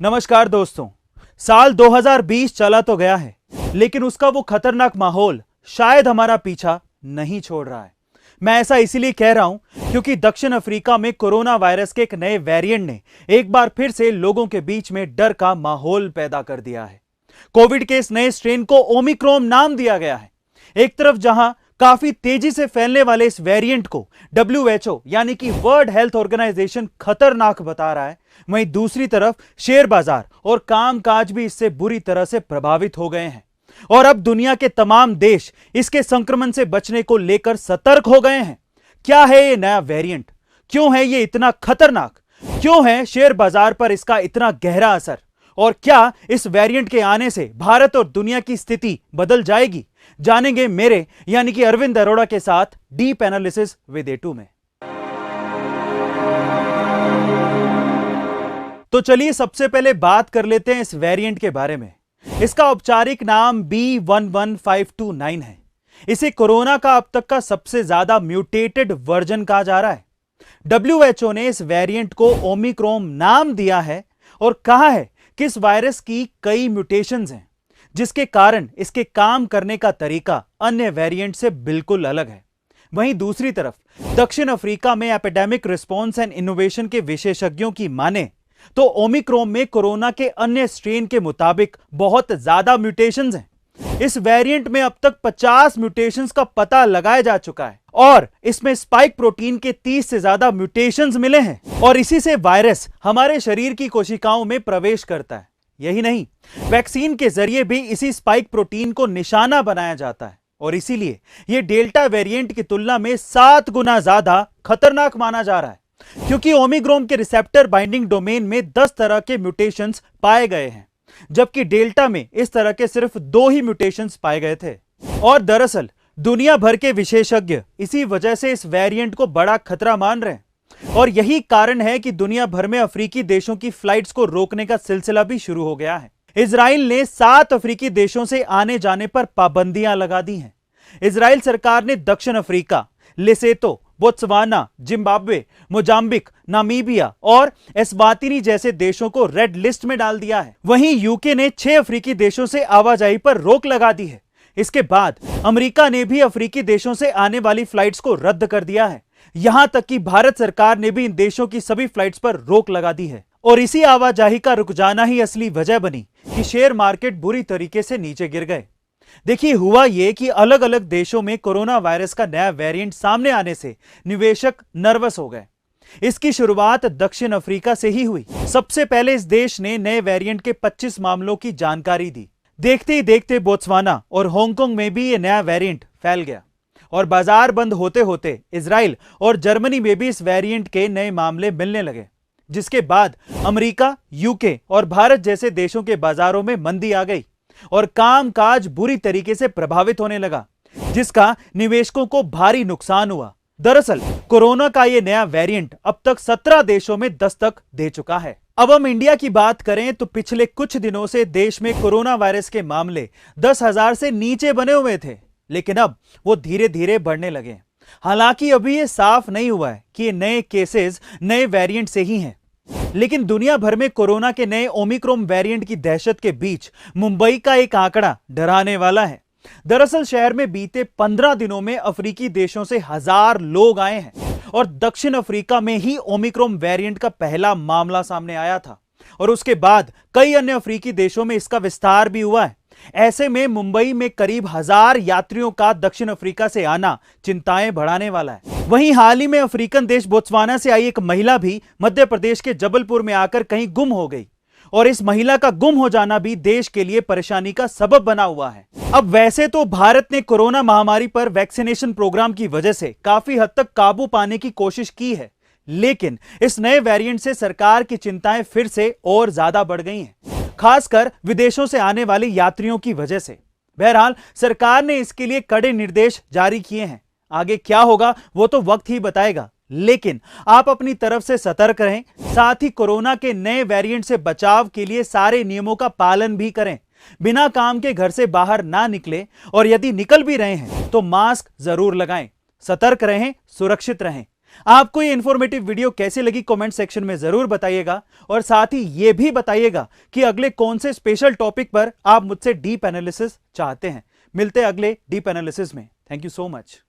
नमस्कार दोस्तों। साल 2020 चला तो गया है, लेकिन उसका वो खतरनाक माहौल शायद हमारा पीछा नहीं छोड़ रहा है। मैं ऐसा इसीलिए कह रहा हूं क्योंकि दक्षिण अफ्रीका में कोरोना वायरस के एक नए वेरिएंट ने एक बार फिर से लोगों के बीच में डर का माहौल पैदा कर दिया है। कोविड के इस नए स्ट्रेन को ओमिक्रॉन नाम दिया गया है। एक तरफ जहां काफी तेजी से फैलने वाले इस वेरिएंट को WHO यानी कि वर्ल्ड हेल्थ ऑर्गेनाइजेशन खतरनाक बता रहा है, वहीं दूसरी तरफ शेयर बाजार और कामकाज भी इससे बुरी तरह से प्रभावित हो गए हैं। और अब दुनिया के तमाम देश इसके संक्रमण से बचने को लेकर सतर्क हो गए हैं। क्या है ये नया वेरिएंट? क्यों है ये इतना खतरनाक? क्यों है शेयर बाजार पर इसका इतना गहरा असर? और क्या इस वेरिएंट के आने से भारत और दुनिया की स्थिति बदल जाएगी? जानेंगे मेरे यानी कि अरविंद अरोड़ा के साथ डीप एनालिसिस विद A2 में। तो चलिए सबसे पहले बात कर लेते हैं इस वेरिएंट के बारे में। इसका औपचारिक नाम B11529 है। इसे कोरोना का अब तक का सबसे ज्यादा म्यूटेटेड वर्जन कहा जा रहा है। WHO ने इस वेरिएंट को ओमिक्रॉन नाम दिया है और कहा है कि इस वायरस की कई म्यूटेशंस हैं, जिसके कारण इसके काम करने का तरीका अन्य वेरिएंट से बिल्कुल अलग है। वहीं दूसरी तरफ दक्षिण अफ्रीका में एपिडेमिक रिस्पॉन्स एंड इनोवेशन के विशेषज्ञों की माने तो ओमिक्रॉन में कोरोना के अन्य स्ट्रेन के मुताबिक बहुत ज्यादा म्यूटेशंस हैं। इस वेरिएंट में अब तक 50 म्यूटेशंस का पता लगाया जा चुका है और इसमें स्पाइक प्रोटीन के 30 से ज्यादा म्यूटेशंस मिले हैं और इसी से वायरस हमारे शरीर की कोशिकाओं में प्रवेश करता है। यही नहीं, वैक्सीन के जरिए भी इसी स्पाइक प्रोटीन को निशाना बनाया जाता है और इसीलिए यह डेल्टा वेरिएंट की तुलना में 7 गुना ज्यादा खतरनाक माना जा रहा है, क्योंकि ओमिक्रॉन के रिसेप्टर बाइंडिंग डोमेन में 10 तरह के म्यूटेशंस पाए गए हैं, जबकि डेल्टा में इस तरह के सिर्फ 2 ही म्यूटेशंस पाए गए थे। और दरअसल दुनिया भर के विशेषज्ञ इसी वजह से इस वेरिएंट को बड़ा खतरा मान रहे हैं और यही कारण है कि दुनिया भर में अफ्रीकी देशों की फ्लाइट्स को रोकने का सिलसिला भी शुरू हो गया है। इजराइल ने 7 अफ्रीकी देशों से आने जाने पर पाबंदियां लगा दी हैं। इजराइल सरकार ने दक्षिण Africa, Lesotho, Botswana, Zimbabwe, Mozambique, Namibia और एस्वातिनी जैसे देशों को रेड लिस्ट में डाल दिया है। वहीं यूके ने 6 अफ्रीकी देशों से आवाजाही पर रोक लगा दी है। इसके बाद अमेरिका ने भी अफ्रीकी देशों से आने वाली फ्लाइट्स को रद्द कर दिया है। यहां तक कि भारत सरकार ने भी इन देशों की सभी फ्लाइट्स पर रोक लगा दी है और इसी आवाजाही का रुक जाना ही असली वजह बनी कि शेयर मार्केट बुरी तरीके से नीचे गिर गए। देखिए, हुआ यह कि अलग अलग देशों में कोरोना वायरस का नया वेरिएंट सामने आने से निवेशक नर्वस हो गए। इसकी शुरुआत दक्षिण अफ्रीका से ही हुई। सबसे पहले इस देश ने नए वेरिएंट के 25 मामलों की जानकारी दी। देखते ही देखते बोत्सवाना और हांगकांग में भी यह नया वेरिएंट फैल गया और बाजार बंद होते होते इजराइल और जर्मनी में भी इस वेरिएंट के नए मामले मिलने लगे, जिसके बाद अमेरिका, यूके और भारत जैसे देशों के बाजारों में मंदी आ गई और कामकाज बुरी तरीके से प्रभावित होने लगा, जिसका निवेशकों को भारी नुकसान हुआ। दरअसल कोरोना का यह नया वेरिएंट अब तक 17 देशों में दस्तक दे चुका है। अब हम इंडिया की बात करें तो पिछले कुछ दिनों से देश में कोरोना वायरस के मामले 10,000 से नीचे बने हुए थे, लेकिन अब वो धीरे धीरे बढ़ने लगे। हालांकि अभी ये साफ नहीं हुआ है कि ये नए केसेस नए वेरिएंट से ही हैं, लेकिन दुनिया भर में कोरोना के नए ओमिक्रॉन वेरिएंट की दहशत के बीच मुंबई का एक आंकड़ा डराने वाला है। दरअसल शहर में बीते 15 दिनों में अफ्रीकी देशों से 1000 लोग आए हैं और दक्षिण अफ्रीका में ही ओमिक्रॉन वेरिएंट का पहला मामला सामने आया था और उसके बाद कई अन्य अफ्रीकी देशों में इसका विस्तार भी हुआ है। ऐसे में मुंबई में करीब 1000 यात्रियों का दक्षिण अफ्रीका से आना चिंताएं बढ़ाने वाला है। वहीं हाल ही में अफ्रीकन देश बोत्सवाना से आई एक महिला भी मध्य प्रदेश के जबलपुर में आकर कहीं गुम हो गई और इस महिला का गुम हो जाना भी देश के लिए परेशानी का सबब बना हुआ है। अब वैसे तो भारत ने कोरोना महामारी पर वैक्सीनेशन प्रोग्राम की वजह से काफी हद तक काबू पाने की कोशिश की है, लेकिन इस नए वेरिएंट से सरकार की चिंताएं फिर से और ज्यादा बढ़ गई हैं, खासकर विदेशों से आने वाले यात्रियों की वजह से। बहरहाल सरकार ने इसके लिए कड़े निर्देश जारी किए हैं। आगे क्या होगा वो तो वक्त ही बताएगा, लेकिन आप अपनी तरफ से सतर्क रहें, साथ ही कोरोना के नए वेरिएंट से बचाव के लिए सारे नियमों का पालन भी करें। बिना काम के घर से बाहर ना निकलें और यदि निकल भी रहे हैं तो मास्क जरूर लगाएं। सतर्क रहें, सुरक्षित रहें। आपको ये इंफॉर्मेटिव वीडियो कैसी लगी कमेंट सेक्शन में जरूर बताइएगा और साथ ही ये भी बताइएगा कि अगले कौन से स्पेशल टॉपिक पर आप मुझसे डीप एनालिसिस चाहते हैं। मिलते हैं अगले डीप एनालिसिस में। Thank you so much.